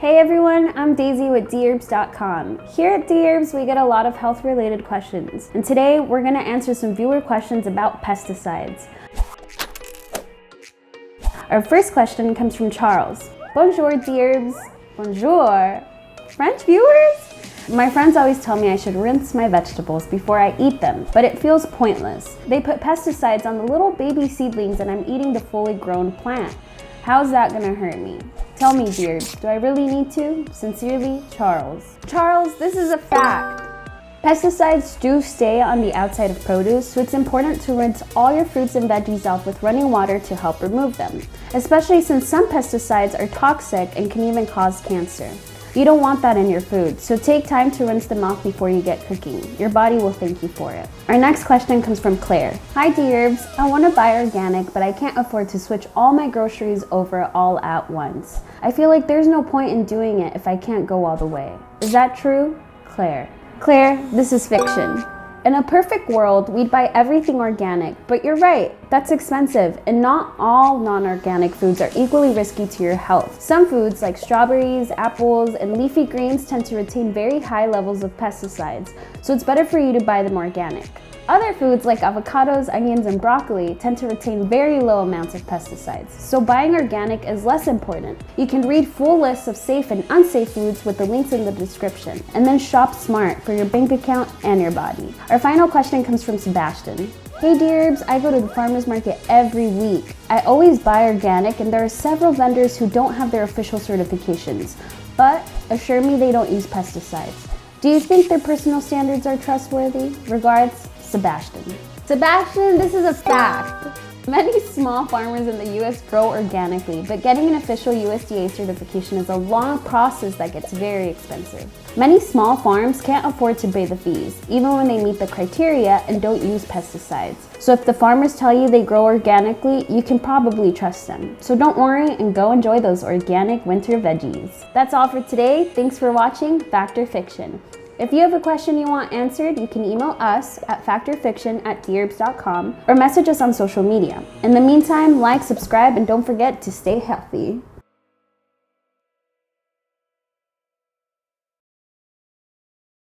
Hey everyone, I'm Daisy with Dherbs.com. Here at Dherbs, we get a lot of health-related questions, and today we're going to answer some viewer questions about pesticides. Our first question comes from Charles. Bonjour Dherbs. Bonjour. French viewers? My friends always tell me I should rinse my vegetables before I eat them, but it feels pointless. They put pesticides on the little baby seedlings and I'm eating the fully grown plant. How's that gonna hurt me? Tell me, Dherbs, do I really need to? Sincerely, Charles. Charles, this is a fact. Pesticides do stay on the outside of produce, so it's important to rinse all your fruits and veggies off with running water to help remove them, especially since some pesticides are toxic and can even cause cancer. You don't want that in your food, so take time to rinse them off before you get cooking. Your body will thank you for it. Our next question comes from Claire. Hi Dherbs, I want to buy organic, but I can't afford to switch all my groceries over all at once. I feel like there's no point in doing it if I can't go all the way. Is that true? Claire, this is fiction. In a perfect world, we'd buy everything organic, but you're right, that's expensive, and not all non-organic foods are equally risky to your health. Some foods like strawberries, apples, and leafy greens tend to retain very high levels of pesticides, so it's better for you to buy them organic. Other foods like avocados, onions, and broccoli tend to retain very low amounts of pesticides, so buying organic is less important. You can read full lists of safe and unsafe foods with the links in the description, and then shop smart for your bank account and your body. Our final question comes from Sebastian. Hey Dherbs, I go to the farmer's market every week. I always buy organic and there are several vendors who don't have their official certifications, but assure me they don't use pesticides. Do you think their personal standards are trustworthy? Regards, Sebastian. Sebastian, this is a fact. Many small farmers in the US grow organically, but getting an official USDA certification is a long process that gets very expensive. Many small farms can't afford to pay the fees, even when they meet the criteria and don't use pesticides. So if the farmers tell you they grow organically, you can probably trust them. So don't worry and go enjoy those organic winter veggies. That's all for today. Thanks for watching Fact or Fiction. If you have a question you want answered, you can email us at factorfiction@dherbs.com or message us on social media. In the meantime, like, subscribe, and don't forget to stay healthy.